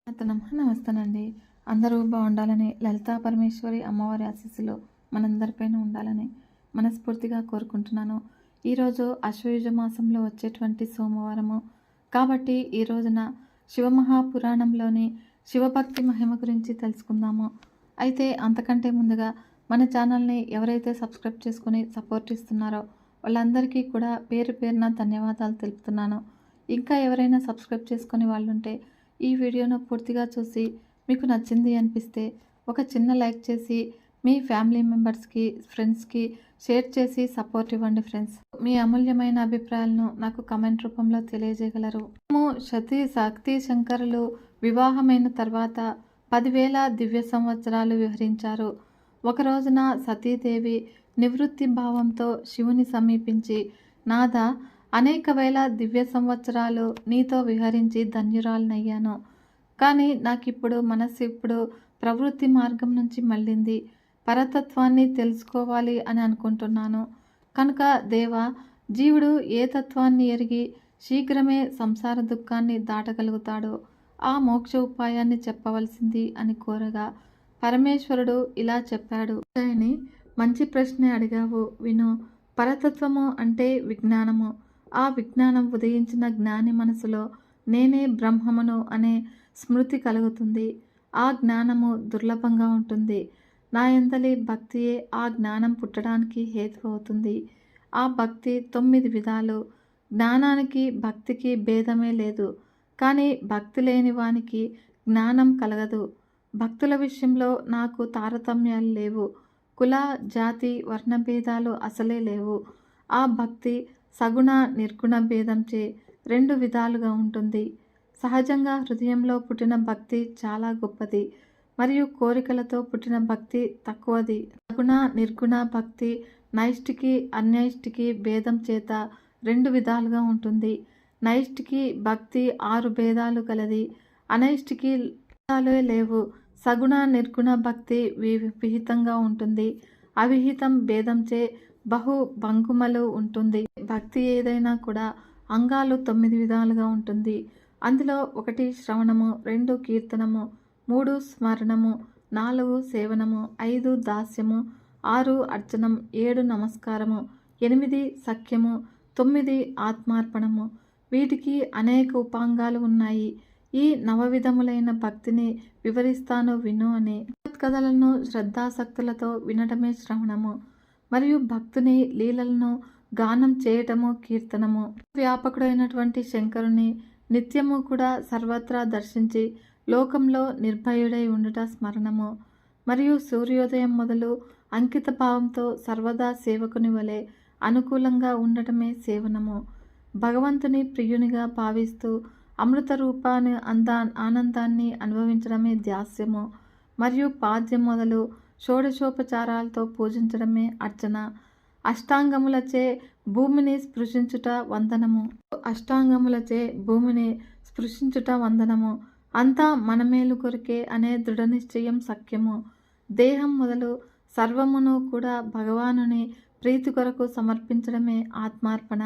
నమస్తేనండి. అందరూ బాగుండాలని, లలితా పరమేశ్వరి అమ్మవారి ఆశీస్సులు మనందరిపైన ఉండాలని మనస్ఫూర్తిగా కోరుకుంటున్నాను. ఈరోజు ఆశ్వయుజ మాసంలో వచ్చేటువంటి సోమవారము కాబట్టి ఈ రోజున శివమహాపురాణంలోని శివభక్తి మహిమ గురించి తెలుసుకుందాము. అయితే అంతకంటే ముందుగా మన ఛానల్ని ఎవరైతే సబ్స్క్రైబ్ చేసుకుని సపోర్ట్ ఇస్తున్నారో వాళ్ళందరికీ కూడా పేరు పేరున ధన్యవాదాలు తెలుపుతున్నాను. ఇంకా ఎవరైనా సబ్స్క్రైబ్ చేసుకుని వాళ్ళు ఉంటే ఈ వీడియోను పూర్తిగా చూసి మీకు నచ్చింది అనిపిస్తే ఒక చిన్న లైక్ చేసి మీ ఫ్యామిలీ మెంబర్స్కి, ఫ్రెండ్స్కి షేర్ చేసి సపోర్ట్ ఇవ్వండి ఫ్రెండ్స్. మీ అమూల్యమైన అభిప్రాయాలను నాకు కమెంట్ రూపంలో తెలియజేయగలరు. సతీ శక్తి శంకరులు వివాహమైన తర్వాత 10,000 దివ్య సంవత్సరాలు విహరించారు. ఒక రోజున సతీదేవి నివృత్తి భావంతో శివుని సమీపించి, నాథ, అనేక వేల దివ్య సంవత్సరాలు నీతో విహరించి ధన్యురాలనయ్యాను. కానీ నాకిప్పుడు మనస్సు ప్రవృత్తి మార్గం నుంచి మళ్ళింది. పరతత్వాన్ని తెలుసుకోవాలి అని అనుకుంటున్నాను. కనుక దేవా, జీవుడు ఏ తత్వాన్ని ఎరిగి శీఘ్రమే సంసార దుఃఖాన్ని దాటగలుగుతాడో ఆ మోక్ష ఉపాయాన్ని చెప్పవలసింది అని కోరగా పరమేశ్వరుడు ఇలా చెప్పాడు. మంచి ప్రశ్నే అడిగావు, విను. పరతత్వము అంటే విజ్ఞానము. ఆ విజ్ఞానం ఉదయించిన జ్ఞాని మనసులో నేనే బ్రహ్మమును అనే స్మృతి కలుగుతుంది. ఆ జ్ఞానము దుర్లభంగా ఉంటుంది. నా యందలి భక్తియే ఆ జ్ఞానం పుట్టడానికి హేతు అవుతుంది. ఆ భక్తి 9 విధాలు. జ్ఞానానికి భక్తికి భేదమే లేదు. కానీ భక్తి లేని వానికి జ్ఞానం కలగదు. భక్తుల విషయంలో నాకు తారతమ్యాలు లేవు. కుల, జాతి, వర్ణ భేదాలు అసలే లేవు. ఆ భక్తి సగుణ నిర్గుణ భేదంచే 2 విధాలుగా ఉంటుంది. సహజంగా హృదయంలో పుట్టిన భక్తి చాలా గొప్పది మరియు కోరికలతో పుట్టిన భక్తి తక్కువది. సగుణ నిర్గుణ భక్తి నైష్టికి అన్యైష్టికి భేదం చేత 2 విధాలుగా ఉంటుంది. నైష్టికి భక్తి 6 భేదాలు కలది. అనైష్టికి భేదాలే లేవు. సగుణ నిర్గుణ భక్తి విహితంగా ఉంటుంది. అవిహితం భేదంచే బహు భంగుమలు ఉంటుంది. భక్తి ఏదైనా కూడా అంగాలు 9 విధాలుగా ఉంటుంది. అందులో 1 శ్రవణము, 2 కీర్తనము, 3 స్మరణము, 4 సేవనము, 5 దాస్యము, 6 అర్చనం, 7 నమస్కారము, 8 సఖ్యము, 9 ఆత్మార్పణము. వీటికి అనేక ఉపాంగాలు ఉన్నాయి. ఈ 9 విధములైన భక్తిని వివరిస్తాను, విను అని. కథలను శ్రద్ధాసక్తులతో వినటమే శ్రవణము మరియు భక్తుని లీలలను గానం చేయటము కీర్తనము. వ్యాపకుడైనటువంటి శంకరుని నిత్యము కూడా సర్వత్రా దర్శించి లోకంలో నిర్భయుడై ఉండుట స్మరణము మరియు సూర్యోదయం మొదలు అంకిత భావంతో సర్వదా సేవకుని వలె అనుకూలంగా ఉండటమే సేవనము. భగవంతుని ప్రియునిగా భావిస్తూ అమృత రూపాన్ని ఆనందాన్ని అనుభవించడమే ధ్యాస్యము మరియు పాద్యం మొదలు షోడశోపచారాలతో పూజించడమే అర్చన. అష్టాంగములచే భూమిని స్పృశించుట వందనము. అష్టాంగములచే భూమిని స్పృశించుట వందనము. అంతా మనమేలు కొరికే అనే దృఢ నిశ్చయం సఖ్యము. దేహం మొదలు సర్వమును కూడా భగవానుని ప్రీతి కొరకు సమర్పించడమే ఆత్మార్పణ.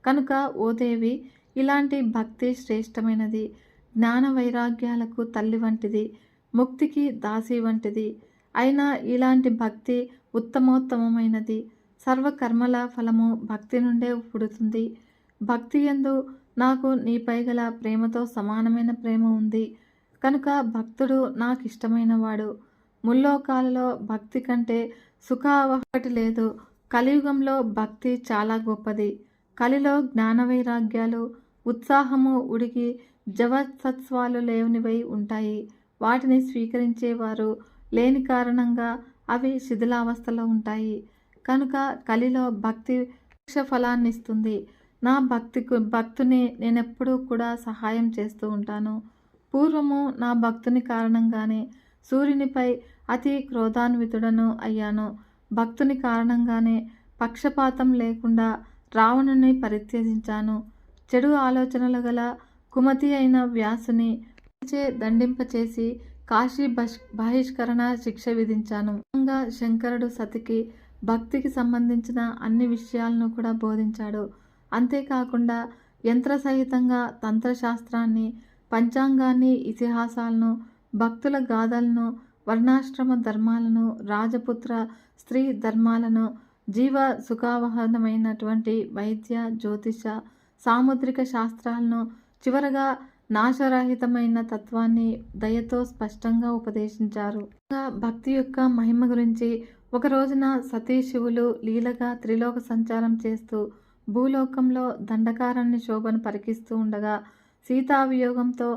కనుక ఓ దేవి, ఇలాంటి భక్తి శ్రేష్టమైనది. జ్ఞాన వైరాగ్యాలకు తల్లి వంటిది. ముక్తికి దాసి వంటిది. అయినా ఇలాంటి భక్తి ఉత్తమోత్తమైనది. సర్వకర్మల ఫలము భక్తి నుండే పుడుతుంది. భక్తి యందు నాకు నీపై గల ప్రేమతో సమానమైన ప్రేమ ఉంది. కనుక భక్తుడు నాకు ఇష్టమైన వాడు. ముల్లోకాలలో భక్తి కంటే సుఖావహటి లేదు. కలియుగంలో భక్తి చాలా గొప్పది. కలిలో జ్ఞాన వైరాగ్యాలు, ఉత్సాహము ఉడికి జవత్సత్వాలు లేనివై ఉంటాయి. వాటిని స్వీకరించేవారు లేని కారణంగా అవి శిథిలావస్థలో ఉంటాయి. కనుక కలిలో భక్తి ఫలాన్నిస్తుంది. నా భక్తుని నేనెప్పుడూ కూడా సహాయం చేస్తూ ఉంటాను. పూర్వము నా భక్తుని కారణంగానే సూర్యునిపై అతి క్రోధాన్వితుడను అయ్యాను. భక్తుని కారణంగానే పక్షపాతం లేకుండా రావణుని పరిత్యజించాను. చెడు ఆలోచనలు గల కుమతి అయిన వ్యాసుని దండింపచేసి కాశీ బహిష్కరణ శిక్ష విధించాను. శంకరుడు సతికి భక్తికి సంబంధించిన అన్ని విషయాలను కూడా బోధించాడు. అంతేకాకుండా యంత్రసహితంగా తంత్రశాస్త్రాన్ని పంచాంగాన్ని, ఇతిహాసాలను, భక్తుల గాథలను, వర్ణాశ్రమ ధర్మాలను, రాజపుత్ర స్త్రీ ధర్మాలను, జీవ సుఖావహనమైనటువంటి వైద్య, జ్యోతిష, సాముద్రిక శాస్త్రాలను, చివరగా నాశరహితమైన తత్వాన్ని దయతో స్పష్టంగా ఉపదేశించారు. భక్తి యొక్క మహిమ గురించి ఒక రోజున సతీ శివులు లీలగా త్రిలోక సంచారం చేస్తూ భూలోకంలో దండకారణ్య శోభను పరికిస్తూ ఉండగా సీతావియోగంతో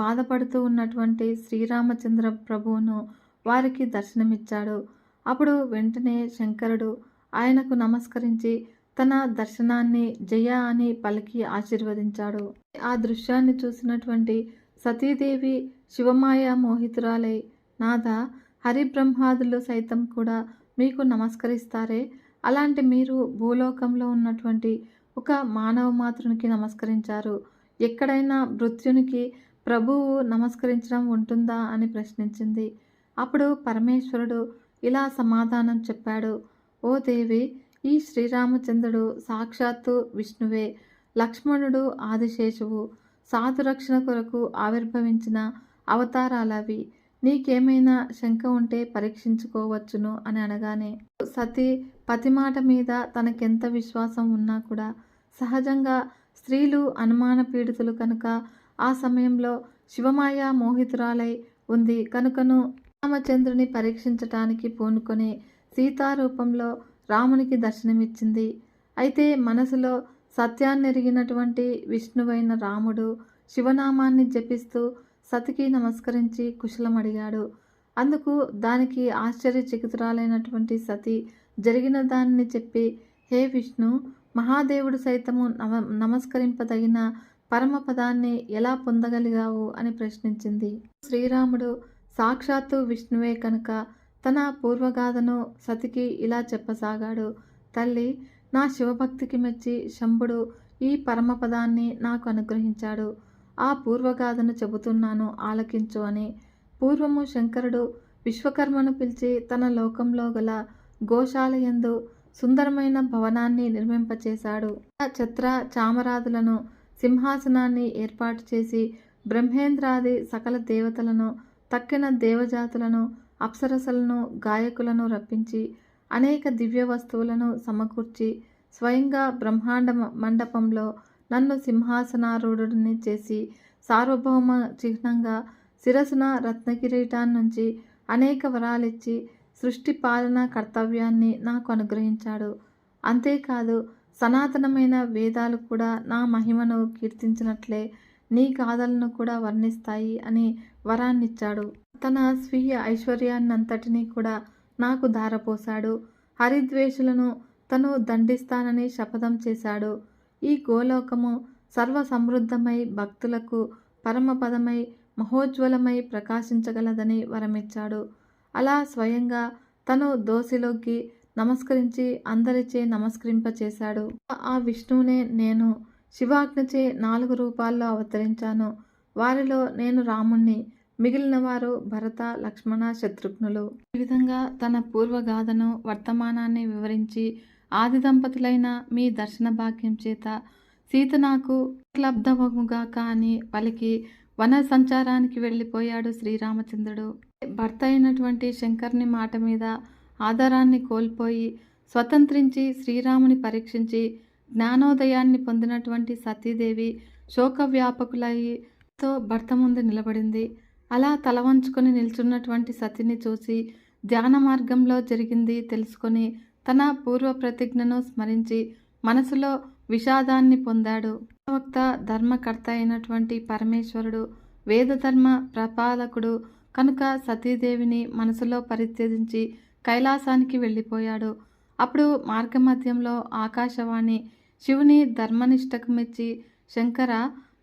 బాధపడుతూ ఉన్నటువంటి శ్రీరామచంద్ర ప్రభువును వారికి దర్శనమిచ్చాడు. అప్పుడు వెంటనే శంకరుడు ఆయనకు నమస్కరించి తన దర్శనాన్ని జయ అని పలికి ఆశీర్వదించాడు. ఆ దృశ్యాన్ని చూసినటువంటి సతీదేవి శివమాయ మోహితురాలై, నాథ, హరిబ్రహ్మాదులు సైతం కూడా మీకు నమస్కరిస్తారే, అలాంటి మీరు భూలోకంలో ఉన్నటువంటి ఒక మానవ మాతృనికి నమస్కరించారు, ఎక్కడైనా మృత్యునికి ప్రభువు నమస్కరించడం ఉంటుందా అని ప్రశ్నించింది. అప్పుడు పరమేశ్వరుడు ఇలా సమాధానం చెప్పాడు. ఓ దేవి, ఈ శ్రీరామచంద్రుడు సాక్షాత్తు విష్ణువే, లక్ష్మణుడు ఆదిశేషువు, సాధురక్షణ కొరకు ఆవిర్భవించిన అవతారాలవి. నీకేమైనా శంక ఉంటే పరీక్షించుకోవచ్చును అని అనగానే సతీ పతి మాట మీద తనకెంత విశ్వాసం ఉన్నా కూడా సహజంగా స్త్రీలు అనుమాన పీడితులు కనుక ఆ సమయంలో శివమాయ మోహితురాలై ఉంది కనుకను రామచంద్రుని పరీక్షించటానికి పూనుకొని సీతారూపంలో రామునికి దర్శనమిచ్చింది. అయితే మనసులో సత్యాన్నెరిగినటువంటి విష్ణువైన రాముడు శివనామాన్ని జపిస్తూ సతికి నమస్కరించి కుశలం అడిగాడు. అందుకు దానికి ఆశ్చర్యచకితురాలైనటువంటి సతి జరిగిన దానిని చెప్పి, హే విష్ణు, మహాదేవుడు సైతము నమస్కరింపదగిన పరమపదాన్ని ఎలా పొందగలిగావు అని ప్రశ్నించింది. శ్రీరాముడు సాక్షాత్తు విష్ణువే కనుక తన పూర్వగాథను సతికి ఇలా చెప్పసాగాడు. తల్లి, నా శివభక్తికి మెచ్చి శంభుడు ఈ పరమపదాన్ని నాకు అనుగ్రహించాడు. ఆ పూర్వగాథను చెబుతున్నాను, ఆలకించు అని. పూర్వము శంకరుడు విశ్వకర్మను పిలిచి తన లోకంలో గల గోశాలయందు సుందరమైన భవనాన్ని నిర్మింపచేశాడు. ఛత్ర చామరాదులను, సింహాసనాన్ని ఏర్పాటు చేసి బ్రహ్మేంద్రాది సకల దేవతలను, తక్కిన దేవజాతులను, అప్సరసలను, గాయకులను రప్పించి అనేక దివ్య వస్తువులను సమకూర్చి స్వయంగా బ్రహ్మాండ మండపంలో నన్ను సింహాసనారూఢుడిని చేసి సార్వభౌమ చిహ్నంగా శిరసున రత్నకిరీటాన్నుంచి అనేక వరాలిచ్చి సృష్టి పాలన కర్తవ్యాన్ని నాకు అనుగ్రహించాడు. అంతేకాదు సనాతనమైన వేదాలు కూడా నా మహిమను కీర్తించినట్లే నీ గాథలను కూడా వర్ణిస్తాయి అని వరాన్నిచ్చాడు. తన స్వీయ ఐశ్వర్యాన్నంతటినీ కూడా నాకు ధారపోశాడు. హరిద్వేషులను తను దండిస్తానని శపథం చేశాడు. ఈ గోలోకము సర్వ సమృద్ధమై భక్తులకు పరమపదమై మహోజ్వలమై ప్రకాశించగలదని వరమిచ్చాడు. అలా స్వయంగా తను దోసిలోకి నమస్కరించి అందరిచే నమస్కరింపచేశాడు. ఆ విష్ణువునే నేను శివాజ్ఞచే 4 రూపాల్లో అవతరించాను. వారిలో నేను రాముణ్ణి, మిగిలిన వారు భరత, లక్ష్మణ, శత్రుఘ్నులు. ఈ విధంగా తన పూర్వగాథను, వర్తమానాన్ని వివరించి ఆది దంపతులైన మీ దర్శన భాగ్యం చేత సీత నాకు క్లబ్ధవముగాక అని పలికి వన సంచారానికి వెళ్ళిపోయాడు శ్రీరామచంద్రుడు. భర్త అయినటువంటి శంకరుని మాట మీద ఆధారాన్ని కోల్పోయి స్వతంత్రించి శ్రీరాముని పరీక్షించి జ్ఞానోదయాన్ని పొందినటువంటి సతీదేవి శోకవ్యాపకులైతో భర్త ముందు నిలబడింది. అలా తలవంచుకొని నిల్చున్నటువంటి సతిని చూసి ధ్యాన మార్గంలో జరిగింది తెలుసుకొని తన పూర్వ ప్రతిజ్ఞను స్మరించి మనసులో విషాదాన్ని పొందాడు. ప్రవక్త, ధర్మకర్త అయినటువంటి పరమేశ్వరుడు వేదధర్మ ప్రపాలకుడు కనుక సతీదేవిని మనసులో పరిత్యజించి కైలాసానికి వెళ్ళిపోయాడు. అప్పుడు మార్గమధ్యంలో ఆకాశవాణి శివుని ధర్మనిష్టకు మెచ్చి, శంకర,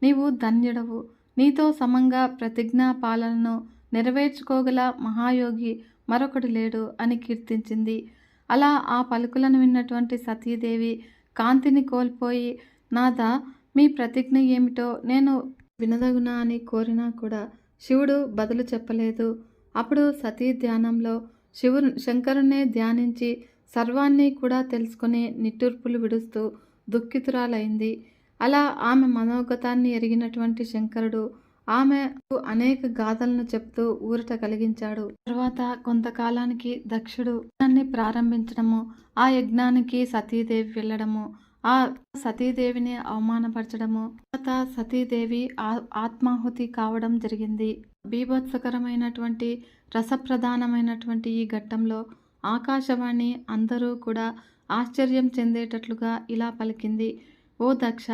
నీవు ధన్యుడవు, నీతో సమంగా ప్రతిజ్ఞా పాలనను నెరవేర్చుకోగల మహాయోగి మరొకడు లేడు అని కీర్తించింది. అలా ఆ పలుకులను విన్నటువంటి సతీదేవి కాంతిని కోల్పోయి, నాథ, మీ ప్రతిజ్ఞ ఏమిటో నేను వినదగునా అని కోరినా కూడా శివుడు బదులు చెప్పలేదు. అప్పుడు సతీ ధ్యానంలో శంకరుణ్ణే ధ్యానించి సర్వాన్ని కూడా తెలుసుకుని నిట్టూర్పులు విడుస్తూ దుఃఖితురాలైంది. అలా ఆమె మనోగతాన్ని ఎరిగినటువంటి శంకరుడు ఆమె అనేక గాథలను చెప్తూ ఊరట కలిగించాడు. తర్వాత కొంతకాలానికి దక్షుడు యజ్ఞాన్ని ప్రారంభించడము, ఆ యజ్ఞానికి సతీదేవి వెళ్ళడము, ఆ సతీదేవిని అవమానపరచడము, తర్వాత సతీదేవి ఆత్మాహుతి కావడం జరిగింది. బీభత్సకరమైనటువంటి రసప్రధానమైనటువంటి ఈ ఘట్టంలో ఆకాశవాణి అందరూ కూడా ఆశ్చర్యం చెందేటట్లుగా ఇలా పలికింది. ఓ దక్ష,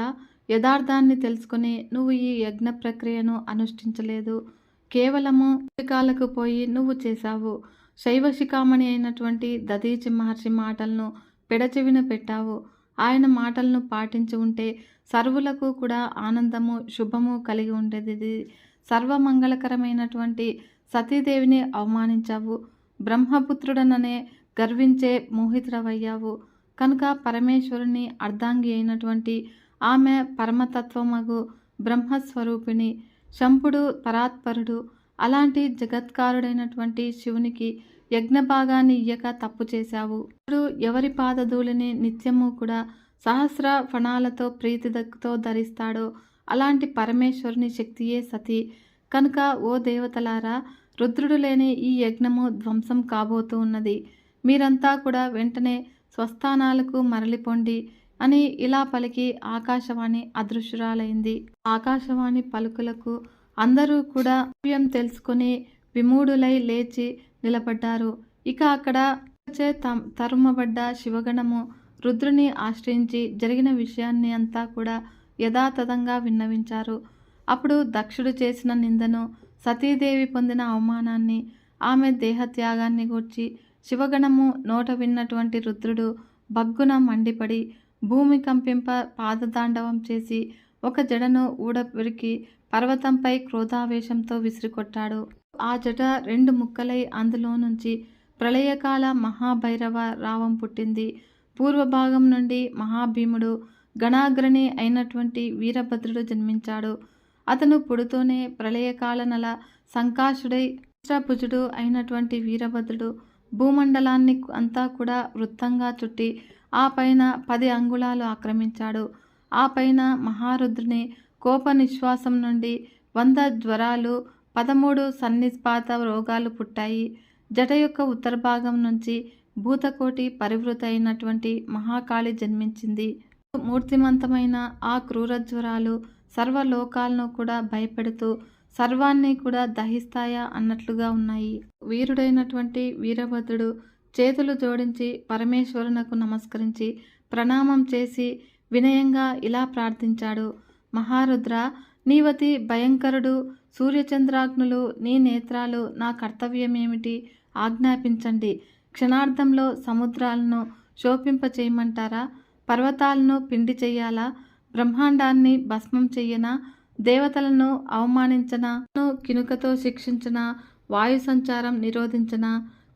యథార్థాన్ని తెలుసుకుని నువ్వు ఈ యజ్ఞ ప్రక్రియను అనుష్ఠించలేదు. కేవలము కాలకు పోయి నువ్వు చేశావు. శైవశిఖామణి అయినటువంటి దధీచి మహర్షి మాటలను పెడచెవిన పెట్టావు. ఆయన మాటలను పాటించి ఉంటే సర్వులకు కూడా ఆనందము శుభము కలిగి ఉండేది. సర్వమంగళకరమైనటువంటి సతీదేవిని అవమానించావు. బ్రహ్మపుత్రుడననే గర్వించే మోహితుడవయ్యావు. కనుక పరమేశ్వరుని అర్ధాంగి అయినటువంటి ఆమె పరమతత్వమగు బ్రహ్మస్వరూపిణి, శంభుడు పరాత్పరుడు, అలాంటి జగత్కారుడైనటువంటి శివునికి యజ్ఞభాగాన్ని ఇయ్యక తప్పు చేశావు. ఇప్పుడు ఎవరి పాదధూళిని నిత్యము కూడా సహస్ర ఫణాలతో ప్రీతితో ధరిస్తాడో అలాంటి పరమేశ్వరుని శక్తియే సతి. కనుక ఓ దేవతలారా, రుద్రుడు లేని ఈ యజ్ఞము ధ్వంసం కాబోతూ ఉన్నది. మీరంతా కూడా వెంటనే స్వస్థానాలకు మరలిపోండి అని ఇలా పలికి ఆకాశవాణి అదృశ్యురాలైంది. ఆకాశవాణి పలుకులకు అందరూ కూడా విషయం తెలుసుకుని విమూఢులై లేచి నిలబడ్డారు. ఇక అక్కడ తరుమబడ్డ శివగణము రుద్రుని ఆశ్రయించి జరిగిన విషయాన్ని అంతా కూడా యథాతథంగా విన్నవించారు. అప్పుడు దక్షుడు చేసిన నిందను, సతీదేవి పొందిన అవమానాన్ని, ఆమె దేహత్యాగాన్ని గూర్చి శివగణము నోట విన్నటువంటి రుద్రుడు బగ్గున మండిపడి భూమి కంపింప పాదతాండవం చేసి ఒక జడను ఊడబెరికి పర్వతంపై క్రోధావేశంతో విసిరికొట్టాడు. ఆ జడ 2 ముక్కలై అందులో నుంచి ప్రళయకాల మహాభైరవ రావం పుట్టింది. పూర్వభాగం నుండి మహాభీముడు, గణాగ్రణి అయినటువంటి వీరభద్రుడు జన్మించాడు. అతను పుడుతూనే ప్రళయకాల నల సంకాశుడై భుజుడు అయినటువంటి వీరభద్రుడు భూమండలాన్ని అంతా కూడా వృత్తంగా చుట్టి ఆ పైన 10 అంగుళాలు ఆక్రమించాడు. ఆ పైన మహారుద్రుని కోప నిశ్వాసం నుండి 100 జ్వరాలు, 13 సన్నిపాత రోగాలు పుట్టాయి. జట యొక్క ఉత్తర భాగం నుంచి భూతకోటి పరివృత అయినటువంటి మహాకాళి జన్మించింది. మూర్తిమంతమైన ఆ క్రూర జ్వరాలు సర్వలోకాలను కూడా భయపెడుతూ సర్వాన్ని కూడా దహిస్తాయా అన్నట్లుగా ఉన్నాయి. వీరుడైనటువంటి వీరభద్రుడు చేతులు జోడించి పరమేశ్వరునకు నమస్కరించి ప్రణామం చేసి వినయంగా ఇలా ప్రార్థించాడు. మహారుద్ర, నీవతి భయంకరుడు, సూర్యచంద్రాగ్నులు నీ నేత్రాలు, నా కర్తవ్యమేమిటి ఆజ్ఞాపించండి. క్షణార్థంలో సముద్రాలను శోపింపచేయమంటారా? పర్వతాలను పిండి చెయ్యాలా? బ్రహ్మాండాన్ని భస్మం చెయ్యనా? దేవతలను అవమానించనా? కినుకతో శిక్షించనా? వాయు సంచారం నిరోధించనా?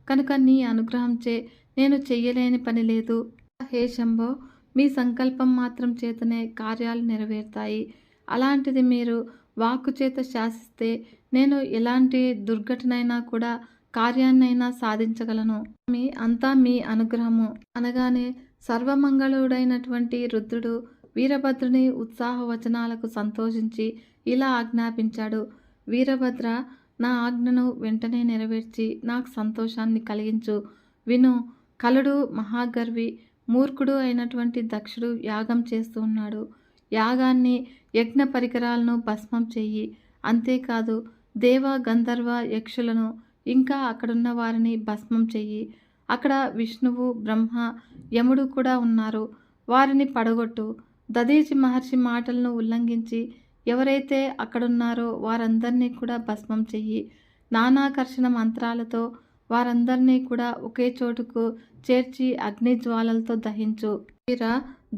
కనుక నీ అనుగ్రహంచే నేను చెయ్యలేని పని లేదు. హే శంభో, మీ సంకల్పం మాత్రం చేతనే కార్యాలు నెరవేరుతాయి. అలాంటిది మీరు వాక్కు చేత శాసిస్తే నేను ఎలాంటి దుర్ఘటనైనా కూడా కార్యాన్నైనా సాధించగలను. అంతా మీ అనుగ్రహము అనగానే సర్వమంగళుడైనటువంటి రుద్రుడు వీరభద్రుని ఉత్సాహవచనాలకు సంతోషించి ఇలా ఆజ్ఞాపించాడు. వీరభద్ర, నా ఆజ్ఞను వెంటనే నెరవేర్చి నాకు సంతోషాన్ని కలిగించు. విను, కలుడు మహాగర్వి మూర్ఖుడు అయినటువంటి దక్షుడు యాగం చేస్తూ ఉన్నాడు. యాగాన్ని యజ్ఞ పరికరాలను భస్మం చెయ్యి. అంతేకాదు దేవ గంధర్వ యక్షులను ఇంకా అక్కడున్న వారిని భస్మం చెయ్యి. అక్కడ విష్ణువు, బ్రహ్మ, యముడు కూడా ఉన్నారు. వారిని పడగొట్టు. దధీచి మహర్షి మాటలను ఉల్లంఘించి ఎవరైతే అక్కడున్నారో వారందరినీ కూడా భస్మం చెయ్యి. నానాకర్షణ మంత్రాలతో వారందరినీ కూడా ఒకే చోటుకు చేర్చి అగ్ని జ్వాలలతో దహించు. వీర,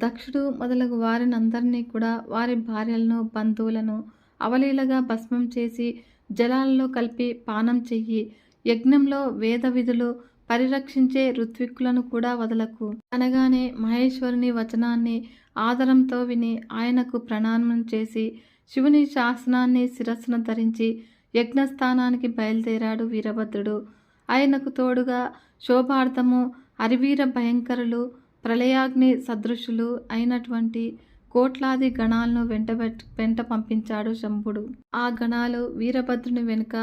దక్షుడు మొదలగు వారినందరినీ కూడా వారి భార్యలను, బంధువులను అవలీలగా భస్మం చేసి జలాలలో కలిపి పానం చెయ్యి. యజ్ఞంలో వేద విధులు పరిరక్షించే ఋత్విక్కులను కూడా వదలకు అనగానే మహేశ్వరుని వచనాన్ని ఆదరంతో విని ఆయనకు ప్రణామం చేసి శివుని శాసనాన్ని శిరస్సున ధరించి యజ్ఞస్థానానికి బయలుదేరాడు వీరభద్రుడు. ఆయనకు తోడుగా శోభార్థము అరివీర భయంకరులు, ప్రళయాగ్ని సదృశులు అయినటువంటి కోట్లాది గణాలను వెంట పంపించాడు శంభుడు. ఆ గణాలు వీరభద్రుని వెనుక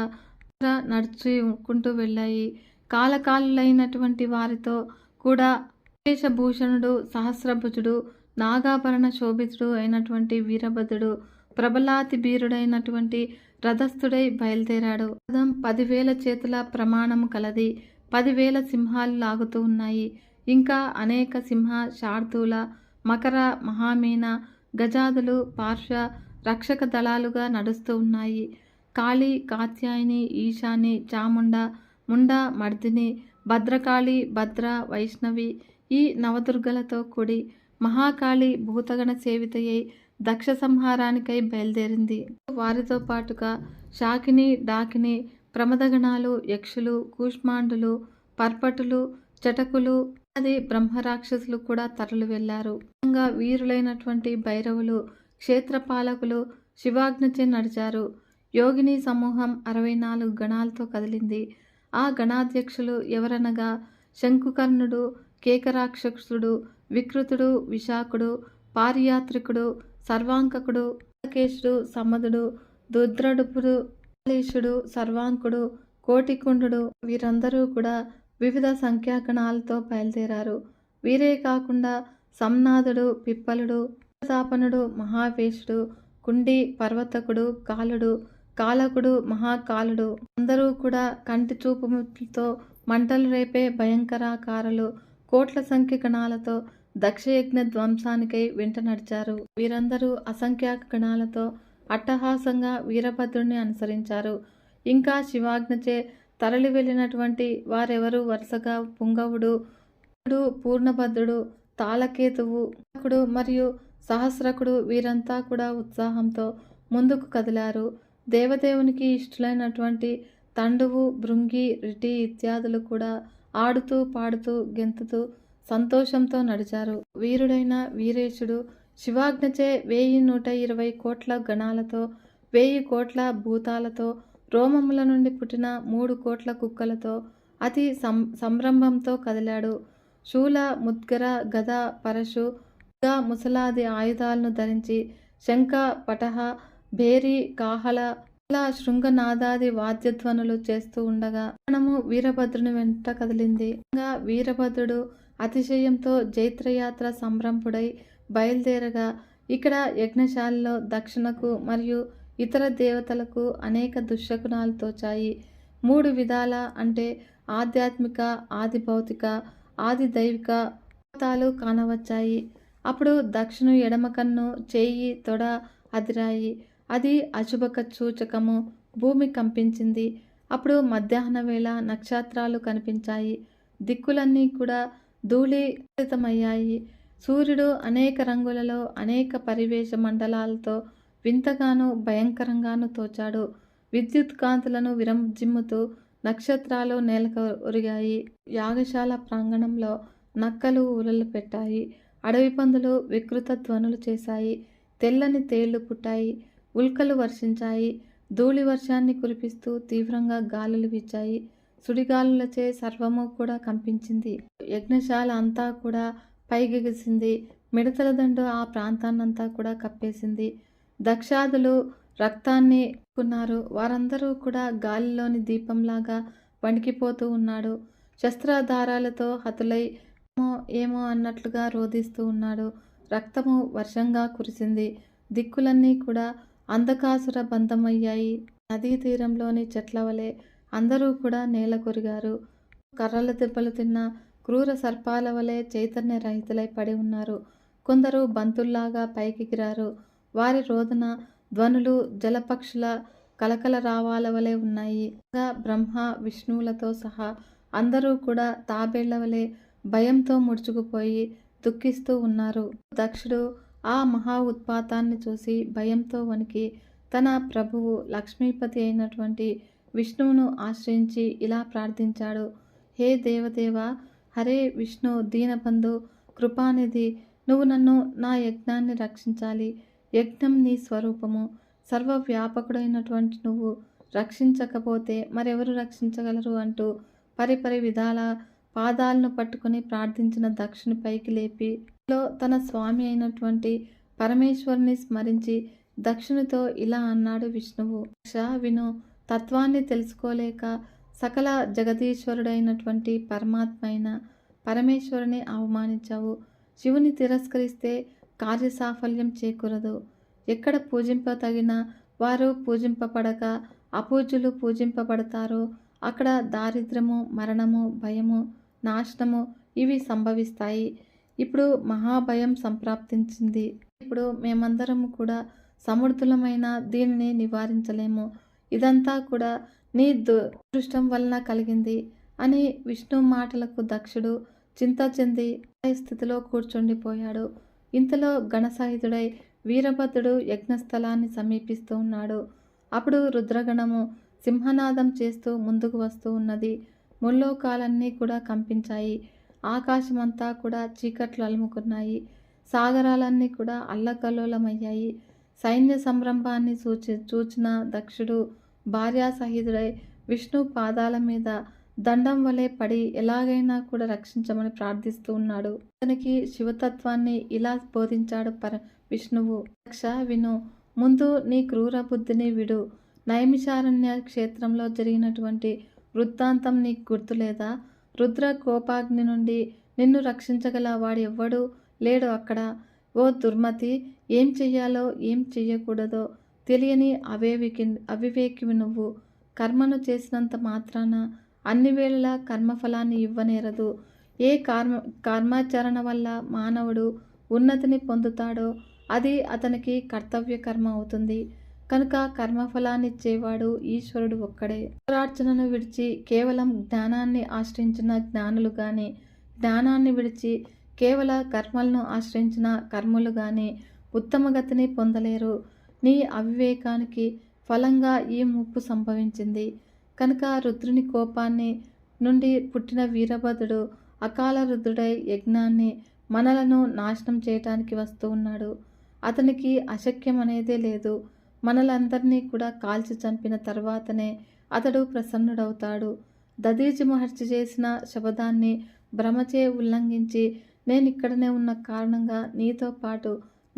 నడుచుకుంటూ వెళ్ళాయి. కాలకాలులైనటువంటి వారితో కూడా వేషభూషణుడు, సహస్రభుజుడు, నాగాభరణ శోభితుడు అయినటువంటి వీరభద్రుడు ప్రబలాతి వీరుడైనటువంటి రథస్థుడై బయలుదేరాడు. రథం 10,000 చేతుల ప్రమాణము కలది. 10,000 సింహాలు లాగుతూ ఉన్నాయి. ఇంకా అనేక సింహ, శార్దూల, మకర, మహామీన, గజాదులు పార్శ్వ రక్షక దళాలుగా నడుస్తూ ఉన్నాయి. కాళీ, కాత్యాయని, ఈశాని, చాముండ, ముండ, మర్దిని, భద్రకాళి, భద్ర, వైష్ణవి ఈ నవదుర్గలతో కూడి మహాకాళి భూతగణ సేవితయ్యై దక్ష సంహారానికై బయలుదేరింది. వారితో పాటుగా శాకిని, డాకిని, ప్రమదగణాలు, యక్షులు, కూష్మాండులు, పర్పటులు, చటకులు అది బ్రహ్మరాక్షసులు కూడా తరలి వెళ్లారు. వీరులైనటువంటి భైరవులు, క్షేత్రపాలకులు శివాజ్ఞచే నడిచారు. యోగిని సమూహం 64 గణాలతో కదిలింది. ఆ గణాధ్యక్షులు ఎవరనగా శంకుకర్ణుడు, కేకరాక్షసుడు, వికృతుడు, విశాఖుడు, పారియాత్రికుడు, సర్వాంకకుడు, కేశుడు, సమదుడు, దుద్రడుపుడు, కాళేశుడు, సర్వాంకుడు, కోటికుండు వీరందరూ కూడా వివిధ సంఖ్యాగణాలతో బయలుదేరారు. వీరే కాకుండా సంనాథుడు, పిప్పలుడు, తాపనుడు, మహావేశుడు, కుండి, పర్వతకుడు, కాలుడు, కాలకుడు, మహాకాలుడు అందరూ కూడా కంటి చూపుతో మంటలు రేపే భయంకరాకారులు కోట్ల సంఖ్య గణాలతో దక్షయజ్ఞ ధ్వంసానికై వెంట నడిచారు. వీరందరూ అసంఖ్యాక గణాలతో అట్టహాసంగా వీరభద్రుని అనుసరించారు. ఇంకా శివాజ్ఞచే తరలి వెళ్ళినటువంటి వారెవరు వరుసగా పుంగవుడు, పూర్ణభద్రుడు, తాళకేతువు, మరియు సహస్రకుడు వీరంతా కూడా ఉత్సాహంతో ముందుకు కదిలారు. దేవదేవునికి ఇష్టలైనటువంటి తండువు, భృంగి, రిటి ఇత్యాదులు కూడా ఆడుతూ పాడుతూ గెంతుతూ సంతోషంతో నడిచారు. వీరుడైన వీరేశుడు శివాజ్ఞచే 1120 కోట్ల గణాలతో 1000 కోట్ల భూతాలతో రోమముల నుండి పుట్టిన 3 కోట్ల కుక్కలతో అతి సంరంభంతో కదిలాడు. శూల, ముద్గర, గద, పరశు, ముసలాది ఆయుధాలను ధరించి శంఖ, పటహ, భేరి, కాహళ, శృంగనాదాది వాద్యధ్వనులు చేస్తూ ఉండగా మనము వీరభద్రుని వెంట కదిలింది. వీరభద్రుడు అతిశయంతో జైత్రయాత్ర సంరంభుడై బయలుదేరగా ఇక్కడ యజ్ఞశాలలో దక్షిణకు మరియు ఇతర దేవతలకు అనేక దుశ్శకునాలు తోచాయి. 3 విధాల అంటే ఆధ్యాత్మిక, ఆది భౌతిక, ఆది దైవిక తాలు కానవచ్చాయి. అప్పుడు దక్షిణ ఎడమ కన్ను, చేయి, తొడ అదిరాయి. అది అశుభక సూచకము. భూమి కంపించింది. అప్పుడు మధ్యాహ్న వేళ నక్షత్రాలు కనిపించాయి. దిక్కులన్నీ కూడా ధూళీకృతమయ్యాయి. సూర్యుడు అనేక రంగులలో అనేక పరివేశ మండలాలతో వింతగాను భయంకరంగాను తోచాడు. విద్యుత్ కాంతులను విరజిమ్ముతూ నక్షత్రాలు నేలకు ఒరిగాయి. యాగశాల ప్రాంగణంలో నక్కలు ఊరలు పెట్టాయి. అడవి పందులు వికృత ధ్వనులు చేశాయి. తెల్లని తేళ్లు పుట్టాయి. ఉల్కలు వర్షించాయి. ధూళి వర్షాన్ని కురిపిస్తూ తీవ్రంగా గాలులు వీచాయి. సుడిగాలులచే సర్వము కూడా కంపించింది. యజ్ఞశాల అంతా కూడా పైగెగిసింది. మిడతల దండు ఆ ప్రాంతాన్నంతా కూడా కప్పేసింది. దక్షాదులు రక్తాన్ని కొన్నారు. వారందరూ కూడా గాలిలోని దీపంలాగా వణికిపోతూ ఉన్నాడు. శస్త్రాధారాలతో హతులై ఏమో అన్నట్లుగా రోధిస్తూ ఉన్నాడు. రక్తము వర్షంగా కురిసింది. దిక్కులన్నీ కూడా అంధకాసుర బంధమయ్యాయి. నదీ తీరంలోని చెట్ల వలె అందరూ కూడా నేల కొరిగారు. కర్రల దెబ్బలు తిన్న క్రూర సర్పాల వలె చైతన్య రహితులై పడి ఉన్నారు. కొందరు బంతుల్లాగా పైకెగిరారు. వారి రోదన ధ్వనులు జలపక్షుల కలకల రావాల వలె ఉన్నాయి. బ్రహ్మ, విష్ణువులతో సహా అందరూ కూడా తాబేళ్ల వలె భయంతో ముడుచుకుపోయి దుఃఖిస్తూ ఉన్నారు. దక్షుడు ఆ మహా ఉత్పాతాన్ని చూసి భయంతో వణికి తన ప్రభువు లక్ష్మీపతి అయినటువంటి విష్ణువును ఆశ్రయించి ఇలా ప్రార్థించాడు. హే దేవదేవ, హరే విష్ణు దీనబంధు కృపానిధి, నువ్వు నన్ను నా యజ్ఞాన్ని రక్షించాలి. యజ్ఞం నీ స్వరూపము. సర్వవ్యాపకుడైనటువంటి నువ్వు రక్షించకపోతే మరెవరు రక్షించగలరు అంటూ పరిపరి విధాల పాదాలను పట్టుకుని ప్రార్థించిన దక్షుని పైకి లేపి తన స్వామి అయినటువంటి పరమేశ్వరుని స్మరించి దక్షునితో ఇలా అన్నాడు విష్ణువు. దక్ష విను, తత్వాన్ని తెలుసుకోలేక సకల జగదీశ్వరుడైనటువంటి పరమాత్మ అయిన పరమేశ్వరుని అవమానించావు. శివుని తిరస్కరిస్తే కార్యసాఫల్యం చేకూరదు. ఎక్కడ పూజింపతగిన వారు పూజింపబడక అపూజ్యులు పూజింపబడతారో అక్కడ దారిద్ర్యము, మరణము, భయము, నాశనము ఇవి సంభవిస్తాయి. ఇప్పుడు మహాభయం సంప్రాప్తించింది. ఇప్పుడు మేమందరము కూడా సమర్థులమైన దీనిని నివారించలేము. ఇదంతా కూడా నీ దురదృష్టం వలన కలిగింది అని విష్ణు మాటలకు దక్షుడు చింత చెంది స్థితిలో కూర్చుండిపోయాడు. ఇంతలో గణసహితుడై వీరభద్రుడు యజ్ఞస్థలాన్ని సమీపిస్తూ ఉన్నాడు. అప్పుడు రుద్రగణము సింహనాదం చేస్తూ ముందుకు వస్తూ ఉన్నది. ముల్లోకాలన్నీ కూడా కంపించాయి. ఆకాశమంతా కూడా చీకట్లు అలుముకున్నాయి. సాగరాలన్నీ కూడా అల్లకల్లోలమయ్యాయి. సైన్య సంరంభాన్ని చూచిన దక్షుడు భార్యాసహితుడై విష్ణు పాదాల మీద దండం వలె పడి ఎలాగైనా కూడా రక్షించమని ప్రార్థిస్తూ ఉన్నాడు. అతనికి శివతత్వాన్ని ఇలా బోధించాడు విష్ణువు. దక్ష విను, ముందు నీ క్రూర బుద్ధిని విడు. నైమిషారణ్య క్షేత్రంలో జరిగినటువంటి వృత్తాంతం నీకు గుర్తులేదా? రుద్ర కోపాగ్ని నుండి నిన్ను రక్షించగల వాడు ఎవ్వడూ లేడు అక్కడ. ఓ దుర్మతి, ఏం చెయ్యాలో ఏం చెయ్యకూడదో తెలియని అవివేకివి నువ్వు. కర్మను చేసినంత మాత్రాన అన్ని వేళలా కర్మఫలాన్ని ఇవ్వనేరదు. ఏ కర్మాచరణ వల్ల మానవుడు ఉన్నతిని పొందుతాడో అది అతనికి కర్తవ్య కర్మ అవుతుంది. కనుక కర్మఫలాన్నిచ్చేవాడు ఈశ్వరుడు ఒక్కడే. ప్రార్థనను విడిచి కేవలం జ్ఞానాన్ని ఆశ్రయించిన జ్ఞానులు కానీ, జ్ఞానాన్ని విడిచి కేవల కర్మలను ఆశ్రయించిన కర్మలు కానీ ఉత్తమగతిని పొందలేరు. నీ అవివేకానికి ఫలంగా ఈ ముప్పు సంభవించింది. కనుక రుద్రుని కోపాన్ని నుండి పుట్టిన వీరభద్రుడు అకాల రుద్రుడై యజ్ఞాన్ని మనలను నాశనం చేయటానికి వస్తూ ఉన్నాడు. అతనికి అశక్యం అనేదే లేదు. మనలందరినీ కూడా కాల్చి చంపిన తర్వాతనే అతడు ప్రసన్నుడవుతాడు. దదీచి మహర్షి చేసిన శబదాన్ని భ్రమచే ఉల్లంఘించి నేనిక్కడనే ఉన్న కారణంగా నీతో పాటు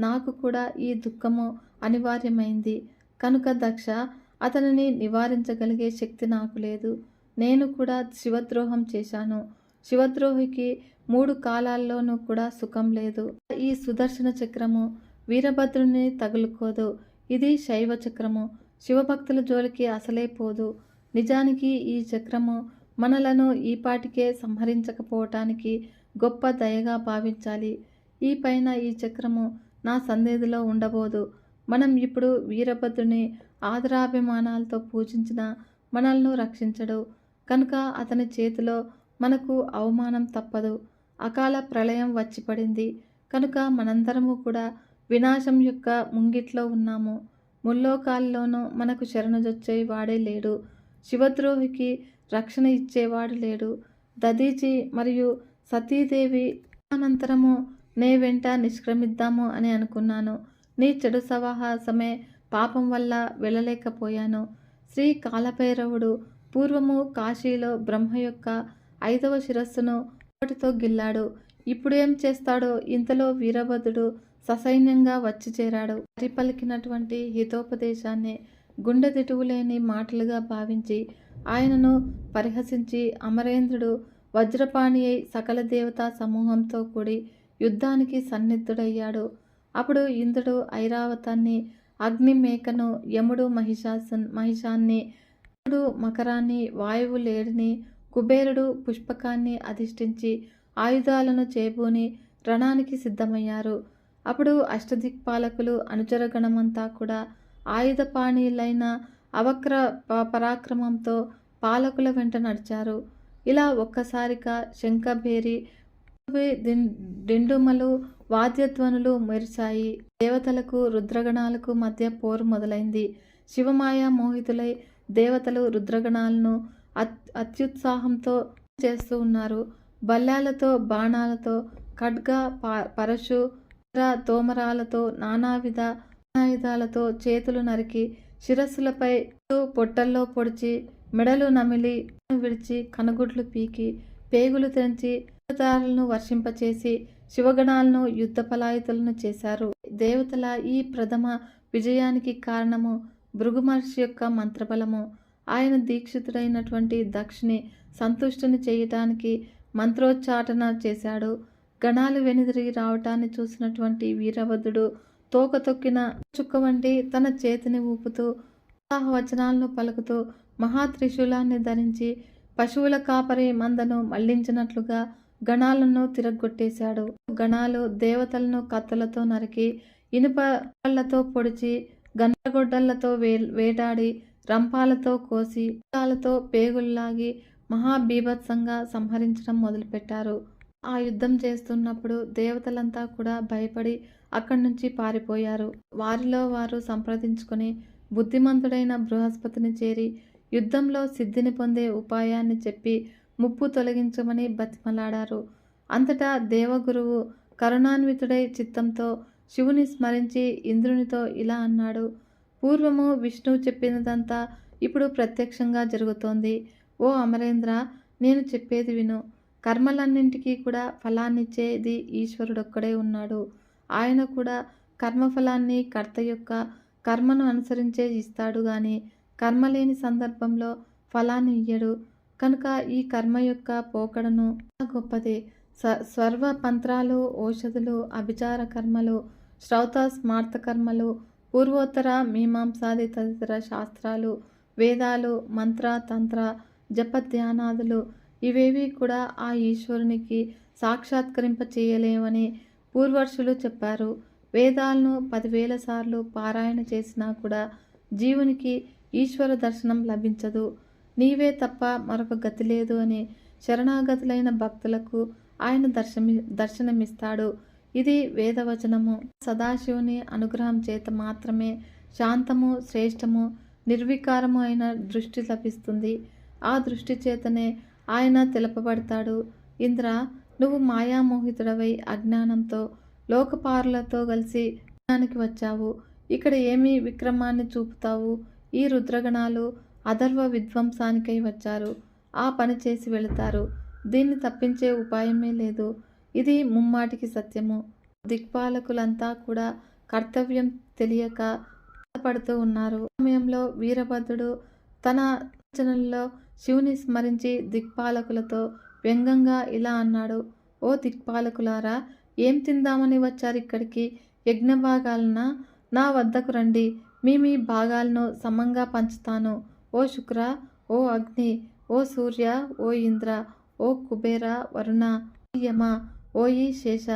నాకు కూడా ఈ దుఃఖము అనివార్యమైంది. కనుక దక్ష, అతనిని నివారించగలిగే శక్తి నాకు లేదు. నేను కూడా శివద్రోహం చేశాను. శివద్రోహికి 3 కాలాల్లోనూ కూడా సుఖం లేదు. ఈ సుదర్శన చక్రము వీరభద్రుని తగులుకోదు. ఇది శైవ చక్రము. శివభక్తుల జోలికి అసలే పోదు. నిజానికి ఈ చక్రము మనలను ఈపాటికే సంహరించకపోవటానికి గొప్ప దయగా భావించాలి. ఈ పైన ఈ చక్రము నా సన్నిధిలో ఉండబోదు. మనం ఇప్పుడు వీరభద్రుని ఆదరాభిమానాలతో పూజించిన మనల్ని రక్షించడు. కనుక అతని చేతిలో మనకు అవమానం తప్పదు. అకాల ప్రళయం వచ్చి పడింది. కనుక మనందరము కూడా వినాశం యొక్క ముంగిట్లో ఉన్నాము. ముల్లోకాల్లోనూ మనకు శరణుజొచ్చే వాడే లేడు. శివద్రోహికి రక్షణ ఇచ్చేవాడు లేడు. దదీచి మరియు సతీదేవి అనంతరము నే వెంట నిష్క్రమిద్దాము అని అనుకున్నాను. నీ చెడు సవాహసమే పాపం వల్ల వెళ్ళలేకపోయాను. శ్రీ కాలభైరవుడు పూర్వము కాశీలో బ్రహ్మ యొక్క 5వ శిరస్సును ఒకటితో గిల్లాడు. ఇప్పుడు ఏం చేస్తాడో ఇంతలో వీరభద్రుడు ససైన్యంగా వచ్చి చేరాడు. పలికినటువంటి హితోపదేశాన్ని గుండె దిటువులేని మాటలుగా భావించి ఆయనను పరిహసించి అమరేంద్రుడు వజ్రపాణి అయి సకల దేవతా సమూహంతో కూడి యుద్ధానికి సన్నిద్ధుడయ్యాడు. అప్పుడు ఇంద్రుడు ఐరావతాన్ని, అగ్ని మేకను, యముడు మహిషాన్ని, మకరాన్ని, వాయువు లేడిని, కుబేరుడు పుష్పకాన్ని అధిష్ఠించి ఆయుధాలను చేబూని రణానికి సిద్ధమయ్యారు. అప్పుడు అష్టదిక్పాలకులు అనుచరగణమంతా కూడా ఆయుధపాణీలైన అవక్ర పరాక్రమంతో పాలకుల వెంట నడిచారు. ఇలా ఒక్కసారిగా శంఖభేరి డిండుమలు వాద్యధ్వనులు మెరిచాయి. దేవతలకు రుద్రగణాలకు మధ్య పోరు మొదలైంది. శివమాయ మోహితులై దేవతలు రుద్రగణాలను అత్యుత్సాహంతో చేస్తూ ఉన్నారు. బల్లాలతో, బాణాలతో, ఖడ్గ పరశు తోమరాలతో, నానావిధ ఆయుధాలతో చేతులు నరికి శిరస్సులపై పొట్టల్లో పొడిచి మెడలు నమిలి విడిచి కనుగుడ్లు పీకి పేగులు తెంచి దారులను వర్షింపచేసి శివగణాలను యుద్ధ పలాయతులను చేశారు. దేవతల ఈ ప్రథమ విజయానికి కారణము భృగు మహర్షి యొక్క మంత్రబలము. ఆయన దీక్షితుడైనటువంటి దక్షిని సంతుష్టుని చేయటానికి మంత్రోచ్చాటన చేశాడు. గణాలు వెనుదిరిగి రావటాన్ని చూసినటువంటి వీరభద్రుడు తోక తొక్కిన చుక్క వంటి తన చేతిని ఊపుతూ వచనాలను పలుకుతూ మహాత్రిశూలాన్ని ధరించి పశువుల కాపరి మందను మళ్లించినట్లుగా గణాలను తిరగొట్టేశాడు. గణాలు దేవతలను కత్తులతో నరికి, ఇనుప కళ్ళతో పొడిచి, గండ్రగొడ్డళ్లతో వేటాడి, రంపాలతో కోసి, తో పేగుల్లాగి మహాబీభత్సంగా సంహరించడం మొదలుపెట్టారు. ఆ యుద్ధం చేస్తున్నప్పుడు దేవతలంతా కూడా భయపడి అక్కడి నుంచి పారిపోయారు. వారిలో వారు సంప్రదించుకొని బుద్ధిమంతుడైన బృహస్పతిని చేరి యుద్ధంలో సిద్ధిని పొందే ఉపాయాన్ని చెప్పి ముప్పు తొలగించమని బతిమలాడారు. అంతటా దేవగురువు కరుణాన్వితుడై చిత్తంతో శివుని స్మరించి ఇంద్రునితో ఇలా అన్నాడు: పూర్వము విష్ణువు చెప్పినదంతా ఇప్పుడు ప్రత్యక్షంగా జరుగుతోంది. ఓ అమరేంద్ర, నేను చెప్పేది విను. కర్మలన్నింటికీ కూడా ఫలాన్నిచ్చేది ఈశ్వరుడొక్కడే ఉన్నాడు. ఆయన కూడా కర్మఫలాన్ని కర్త యొక్క కర్మను అనుసరించే ఇస్తాడు గాని కర్మ లేని సందర్భంలో ఫలాన్ని ఇయ్యడు. కనుక ఈ కర్మ యొక్క పోకడను గొప్పది. సర్వ పంత్రాలు, ఔషధులు, అభిచార కర్మలు, శ్రౌత స్మార్త కర్మలు, పూర్వోత్తర మీమాంసాది తదితర శాస్త్రాలు, వేదాలు, మంత్ర తంత్ర జప ధ్యానాదులు ఇవేవి కూడా ఆ ఈశ్వరునికి సాక్షాత్కరింప చేయలేవని పూర్వర్షులు చెప్పారు. వేదాలను 10,000 సార్లు పారాయణ చేసినా కూడా జీవునికి ఈశ్వర దర్శనం లభించదు. నీవే తప్ప మరొక గతి లేదు అని శరణాగతులైన భక్తులకు ఆయన దర్శనమిస్తాడు. ఇది వేదవచనము. సదాశివుని అనుగ్రహం చేత మాత్రమే శాంతము, శ్రేష్టము, నిర్వికారము అయిన దృష్టి లభిస్తుంది. ఆ దృష్టి చేతనే ఆయన తెలపబడతాడు. ఇంద్ర, నువ్వు మాయామోహితుడవై అజ్ఞానంతో లోకపారులతో కలిసి జ్ఞానానికి వచ్చావు. ఇక్కడ ఏమి విక్రమాన్ని చూపుతావు? ఈ రుద్రగణాలు అధర్వ విధ్వంసానికై వచ్చారు. ఆ పని చేసి వెళతారు. దీన్ని తప్పించే ఉపాయమే లేదు. ఇది ముమ్మాటికి సత్యము. దిక్పాలకులంతా కూడా కర్తవ్యం తెలియక పడుతూ ఉన్నారు. సమయంలో వీరభద్రుడు తన రచనల్లో శివుని స్మరించి దిక్పాలకులతో వ్యంగ్యంగా ఇలా అన్నాడు: ఓ దిక్పాలకులారా, ఏం తిందామని వచ్చారు ఇక్కడికి? యజ్ఞభాగాలన? నా వద్దకు రండి. మీ భాగాలను సమంగా పంచుతాను. ఓ శుక్ర, ఓ అగ్ని, ఓ సూర్య, ఓ ఇంద్ర, ఓ కుబేర, వరుణ, యమ, ఓ ఈ శేష,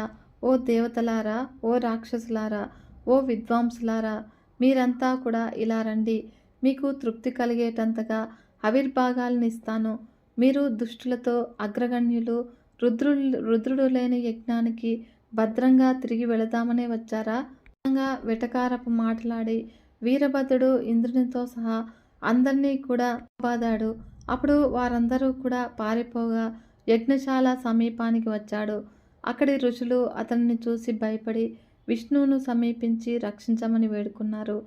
ఓ దేవతలారా, ఓ రాక్షసులారా, ఓ విద్వాంసులారా, మీరంతా కూడా ఇలా రండి. మీకు తృప్తి కలిగేటంతగా ఆవిర్భాగాలను ఇస్తాను. మీరు దుష్టులతో అగ్రగణ్యులు, రుద్రుడు లేని యజ్ఞానికి భద్రంగా తిరిగి వెళదామనే వచ్చారా? వెటకారపు మాట్లాడి వీరభద్రుడు ఇంద్రునితో సహా అందరినీ కూడా బాదాడు. అప్పుడు వారందరూ కూడా పారిపోగా యజ్ఞశాల సమీపానికి వచ్చాడు. అక్కడి ఋషులు అతన్ని చూసి భయపడి విష్ణువును సమీపించి రక్షించమని వేడుకున్నారు.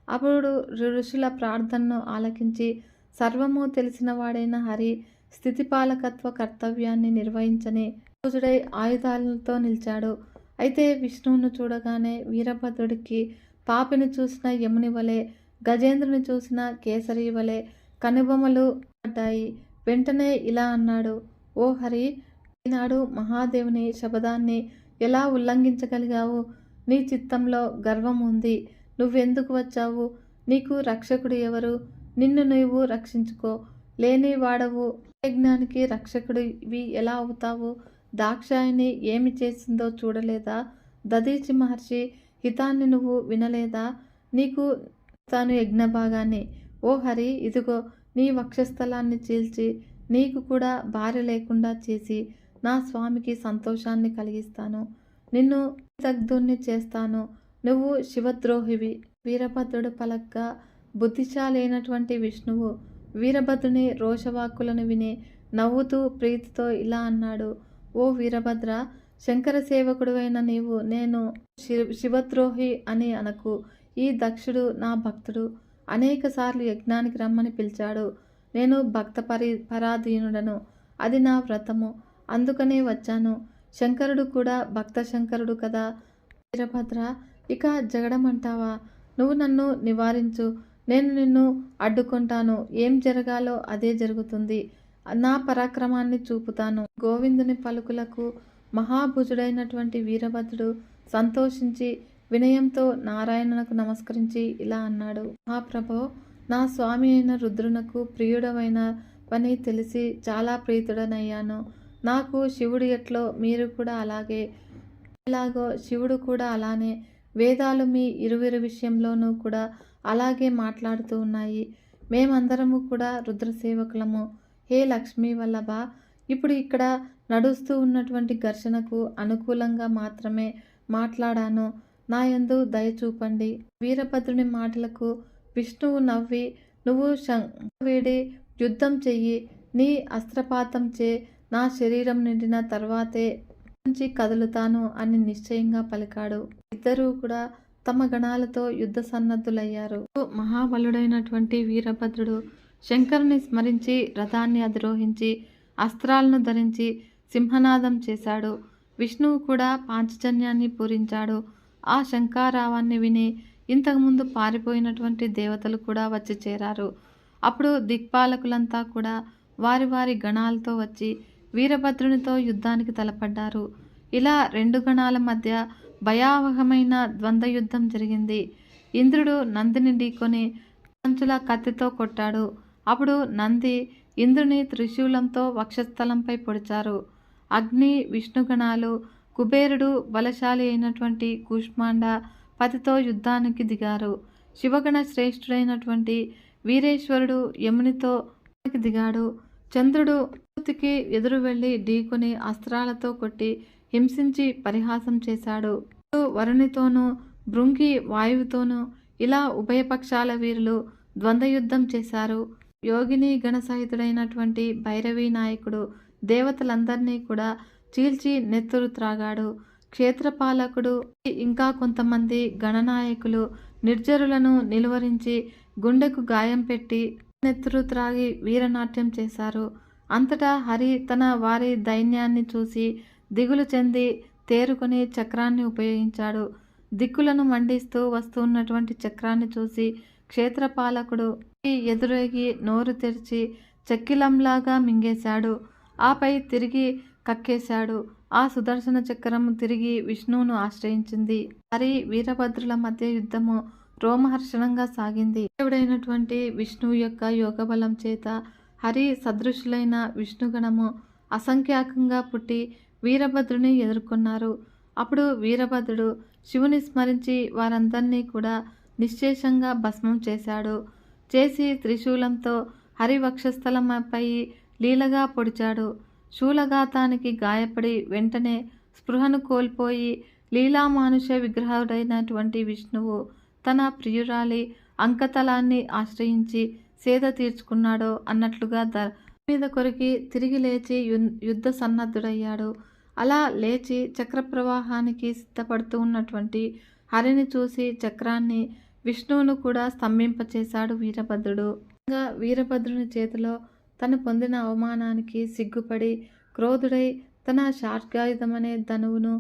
అప్పుడు ఋషుల ప్రార్థనను ఆలకించి సర్వము తెలిసిన వాడైన హరి స్థితిపాలకత్వ కర్తవ్యాన్ని నిర్వహించని రోజుడై ఆయుధాలతో నిలిచాడు. అయితే విష్ణువును చూడగానే వీరభద్రుడికి పాపిని చూసిన యముని వలె, గజేంద్రుని చూసిన కేసరి వలె కనుబొమలు పడ్డాయి. వెంటనే ఇలా అన్నాడు: ఓ హరి, ఈనాడు మహాదేవుని శబదాన్ని ఎలా ఉల్లంఘించగలిగావు? నీ చిత్తంలో గర్వం ఉంది. నువ్వెందుకు వచ్చావు? నీకు రక్షకుడు ఎవరు? నిన్ను నువ్వు రక్షించుకో. లేని వాడవు యజ్ఞానికి రక్షకుడివి ఎలా అవుతావు? దాక్షాయిని ఏమి చేసిందో చూడలేదా? దదీచి మహర్షి హితాన్ని నువ్వు వినలేదా? నీకు తాను యజ్ఞభాగాన్ని. ఓ హరి, ఇదిగో నీ వక్షస్థలాన్ని చీల్చి నీకు కూడా భార్య లేకుండా చేసి నా స్వామికి సంతోషాన్ని కలిగిస్తాను. నిన్ను దగ్ధుణ్ణి చేస్తాను. నువ్వు శివద్రోహివి. వీరభద్రుడు పలగ్గా బుద్ధిశాలైనటువంటి విష్ణువు వీరభద్రుని రోషవాక్కులను విని నవ్వుతూ ప్రీతితో ఇలా అన్నాడు: ఓ వీరభద్ర, శంకర సేవకుడువైన నీవు నేను శివద్రోహి అని అనకు. ఈ దక్షుడు నా భక్తుడు. అనేక సార్లు యజ్ఞానికి రమ్మని పిలిచాడు. నేను భక్త పరాధీనుడను. అది నా వ్రతము. అందుకనే వచ్చాను. శంకరుడు కూడా భక్త శంకరుడు కదా. వీరభద్ర, ఇక జగడమంటావా? నువ్వు నన్ను నివారించు, నేను నిన్ను అడ్డుకుంటాను. ఏం జరగాలో అదే జరుగుతుంది. నా పరాక్రమాన్ని చూపుతాను. గోవిందుని పలుకులకు మహాభుజుడైనటువంటి వీరభద్రుడు సంతోషించి వినయంతో నారాయణునకు నమస్కరించి ఇలా అన్నాడు. మహాప్రభో, నా స్వామి అయిన రుద్రునకు ప్రియుడమైన పని తెలిసి చాలా ప్రీతుడనయ్యాను. నాకు శివుడు ఎట్లో మీరు కూడా అలాగే, ఎలాగో శివుడు కూడా అలానే. వేదాలు మీ ఇరువురి విషయంలోనూ కూడా అలాగే మాట్లాడుతూ ఉన్నాయి. మేమందరము కూడా రుద్రసేవకులము. హే లక్ష్మీ వల్లభ, ఇప్పుడు ఇక్కడ నడుస్తూ ఉన్నటువంటి ఘర్షణకు అనుకూలంగా మాత్రమే మాట్లాడాను. నా యందు దయ చూపండి. వీరభద్రుని మాటలకు విష్ణువు నవ్వి, నువ్వు వేడి యుద్ధం చెయ్యి. నీ అస్త్రపాతం చే నా శరీరం నిండిన తర్వాతే నుంచి కదులుతాను అని నిశ్చయంగా పలికాడు. ఇద్దరూ కూడా తమ గణాలతో యుద్ధ సన్నద్ధులయ్యారు. మహాబలుడైనటువంటి వీరభద్రుడు శంకరుని స్మరించి రథాన్ని అధిరోహించి అస్త్రాలను ధరించి సింహనాదం చేశాడు. విష్ణువు కూడా పాంచజన్యాన్ని పూరించాడు. ఆ శంఖారావాన్ని విని ఇంతకుముందు పారిపోయినటువంటి దేవతలు కూడా వచ్చి చేరారు. అప్పుడు దిక్పాలకులంతా కూడా వారి వారి గణాలతో వచ్చి వీరభద్రునితో యుద్ధానికి తలపడ్డారు. ఇలా రెండు గణాల మధ్య భయావహమైన ద్వంద్వ యుద్ధం జరిగింది. ఇంద్రుడు నందిని ఢీకొని పంచుల కత్తితో కొట్టాడు. అప్పుడు నంది ఇంద్రుని త్రిశూలంతో వక్షస్థలంపై పొడిచారు. అగ్ని, విష్ణుగణాలు, కుబేరుడు, బలశాలి అయినటువంటి కూష్మాండ పతితో యుద్ధానికి దిగారు. శివగణ శ్రేష్ఠుడైనటువంటి వీరేశ్వరుడు యమునితో దిగాడు. చంద్రుడు పూతికి ఎదురు వెళ్లి ఢీకొని అస్త్రాలతో కొట్టి హింసించి పరిహాసం చేశాడు. వరుణితోనూ భృంగి వాయువుతోనూ ఇలా ఉభయపక్షాల వీరులు ద్వంద్వయుద్ధం చేశారు. యోగిని గణసహితుడైనటువంటి భైరవీ నాయకుడు దేవతలందరినీ కూడా చీల్చి నెత్తురు త్రాగాడు. క్షేత్రపాలకుడు ఇంకా కొంతమంది గణనాయకులు నిర్జరులను నిలువరించి గుండెకు గాయం పెట్టి నెత్తురు త్రాగి వీరనాట్యం చేశారు. అంతటా హరి తన వారి దైన్యాన్ని చూసి దిగులు చెంది తేరుకొని చక్రాన్ని ఉపయోగించాడు. దిక్కులను మండిస్తూ వస్తున్నటువంటి చక్రాన్ని చూసి క్షేత్రపాలకుడు ఎదురేగి నోరు తెరిచి చెక్కిలంలాగా మింగేశాడు. ఆపై తిరిగి కక్కేశాడు. ఆ సుదర్శన చక్రం తిరిగి విష్ణువును ఆశ్రయించింది. హరి వీరభద్రుల మధ్య యుద్ధము రోమహర్షణంగా సాగింది. దేవుడైనటువంటి విష్ణువు యొక్క యోగబలం చేత హరి సదృశులైన విష్ణుగణము అసంఖ్యాకంగా పుట్టి వీరభద్రుని ఎదుర్కొన్నారు. అప్పుడు వీరభద్రుడు శివుని స్మరించి వారందరినీ కూడా నిశ్శేషంగా భస్మం చేశాడు. చేసి త్రిశూలంతో హరి వక్షస్థలంపై లీలగా పొడిచాడు. శూలఘాతానికి గాయపడి వెంటనే స్పృహను కోల్పోయి లీలామానుష విగ్రహుడైనటువంటి విష్ణువు తన ప్రియురాలి అంకతలాన్ని ఆశ్రయించి సేద తీర్చుకున్నాడో అన్నట్లుగా మీద కొరికి తిరిగి లేచి యుద్ధ సన్నద్ధుడయ్యాడు. అలా లేచి చక్ర ప్రవాహానికి సిద్ధపడుతూ ఉన్నటువంటి హరిని చూసి చక్రాన్ని, విష్ణువును కూడా స్తంభింపచేశాడు వీరభద్రుడు. వీరభద్రుని చేతిలో తను పొందిన అవమానానికి సిగ్గుపడి క్రోధుడై తన షార్గాయుధమనే ధనువును,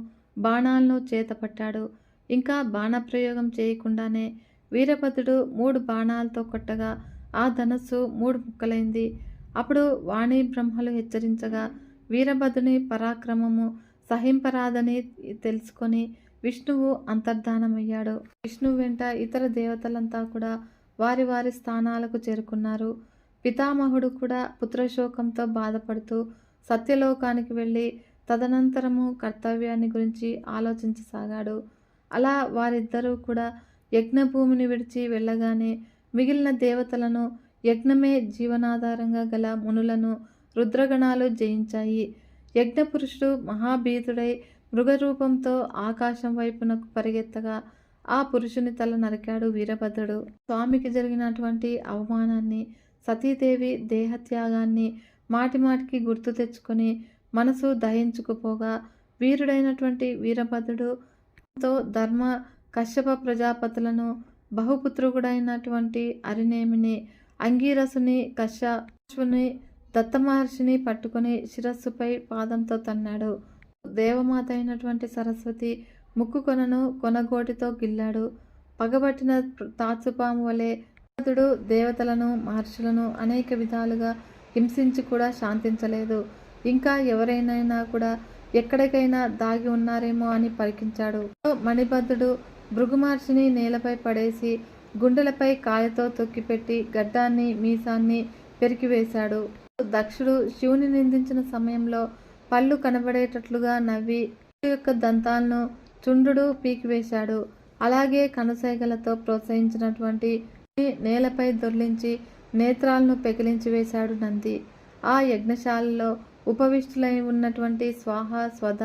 బాణాలను చేతపట్టాడు. ఇంకా బాణప్రయోగం చేయకుండానే వీరభద్రుడు 3 బాణాలతో కొట్టగా ఆ ధనస్సు 3 ముక్కలైంది. అప్పుడు వాణి బ్రహ్మలు హెచ్చరించగా వీరభద్రుని పరాక్రమము సహింపరాదని తెలుసుకొని విష్ణువు అంతర్ధానమయ్యాడు. విష్ణువు వెంట ఇతర దేవతలంతా కూడా వారి వారి స్థానాలకు చేరుకున్నారు. పితామహుడు కూడా పుత్రశోకంతో బాధపడుతూ సత్యలోకానికి వెళ్ళి తదనంతరము కర్తవ్యాన్ని గురించి ఆలోచించసాగాడు. అలా వారిద్దరూ కూడా యజ్ఞభూమిని విడిచి వెళ్ళగానే మిగిలిన దేవతలను, యజ్ఞమే జీవనాధారంగా గల మునులను రుద్రగణాలు జయించాయి. యజ్ఞపురుషుడు మహాభీతుడై మృగరూపంతో ఆకాశం వైపునకు పరిగెత్తగా ఆ పురుషుని తల నరికాడు వీరభద్రుడు. స్వామికి జరిగినటువంటి అవమానాన్ని, సతీదేవి దేహత్యాగాన్ని మాటిమాటికి గుర్తు తెచ్చుకొని మనసు దహించుకుపోగా వీరుడైనటువంటి వీరభద్రుడు తో ధర్మ కశ్యప ప్రజాపతులను, బహుపుత్రుడైనటువంటి అరినేమిని, అంగీరసుని, కశ్యపుని, దత్తమహర్షిని పట్టుకొని శిరస్సుపై పాదంతో తన్నాడు. దేవమాత అయినటువంటి సరస్వతి ముక్కు కొనను కొనగోటితో గిల్లాడు. పగబట్టిన తాచుపాము వలె భగవంతుడు దేవతలను మహర్షులను అనేక విధాలుగా హింసించి కూడా శాంతించలేదు. ఇంకా ఎవరైనా కూడా ఎక్కడికైనా దాగి ఉన్నారేమో అని పరికించాడు. మణిబద్ధుడు భృగు మహర్షిని నేలపై పడేసి గుండెలపై కాయతో తొక్కిపెట్టి గడ్డాన్ని మీసాన్ని పెరికివేశాడు. దక్షుడు శివుని నిందించిన సమయంలో పళ్ళు కనబడేటట్లుగా నవ్వి యొక్క దంతాలను చుండు పీకివేశాడు. అలాగే కనుసైగలతో ప్రోత్సహించినటువంటి నేలపై దొర్లించి నేత్రాలను పెకిలించి వేశాడు నంది. ఆ యజ్ఞశాలలో ఉపవిష్టులై ఉన్నటువంటి స్వాహ స్వధ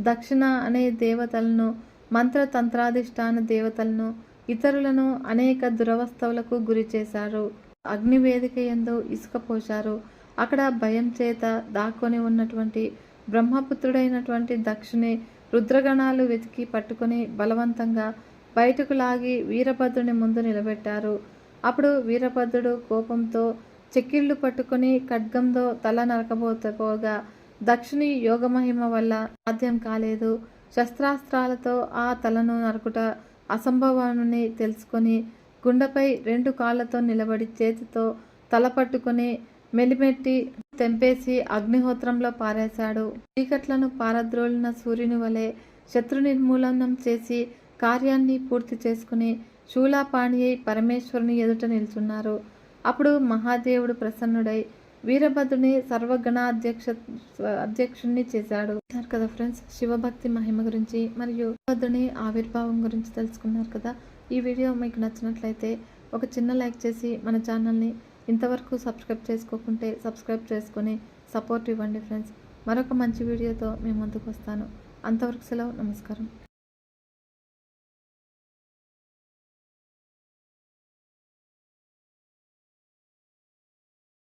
దక్షిణ అనే దేవతలను మంత్రతంత్రాధిష్టాన దేవతలను ఇతరులను అనేక దురవస్థలకు గురి చేశారు. అగ్నివేదిక యందు ఇసుక పోశారు. అక్కడ భయం చేత దాక్కొని ఉన్నటువంటి బ్రహ్మపుత్రుడైనటువంటి దక్షుని రుద్రగణాలు వెతికి పట్టుకొని బలవంతంగా బయటకు లాగి వీరభద్రుని ముందు నిలబెట్టారు. అప్పుడు వీరభద్రుడు కోపంతో చెక్కిళ్ళు పట్టుకొని ఖడ్గంతో తల నరకబోకపోగా దక్షుని యోగమహిమ వల్ల సాధ్యం కాలేదు. శస్త్రాస్త్రాలతో ఆ తలను నరుకుట అసంభవాన్ని తెలుసుకొని గుండెపై 2 కాళ్లతో నిలబడి చేతితో తల పట్టుకొని మెలిమెట్టి తెంపేసి అగ్నిహోత్రంలో పారేశాడు. చీకట్లను పారద్రోలిన సూర్యుని వలె శత్రు నిర్మూలనం చేసి కార్యాన్ని పూర్తి చేసుకుని శూలాపాణి అయి పరమేశ్వరుని ఎదుట నిల్చున్నారు. అప్పుడు మహాదేవుడు ప్రసన్నుడై వీరభద్రుని సర్వగణ అధ్యక్షుణ్ణి చేశాడు. కదా ఫ్రెండ్స్, శివభక్తి మహిమ గురించి మరియు వీరభద్రుని ఆవిర్భావం గురించి తెలుసుకున్నారు కదా. ఈ వీడియో మీకు నచ్చినట్లయితే ఒక చిన్న లైక్ చేసి మన ఛానల్ని ఇంతవరకు సబ్స్క్రైబ్ చేసుకోకుంటే సబ్స్క్రైబ్ చేసుకొని సపోర్ట్ ఇవ్వండి ఫ్రెండ్స్. మరొక మంచి వీడియోతో మేము ముందుకు వస్తాను. అంతవరకు సెలవు. నమస్కారం.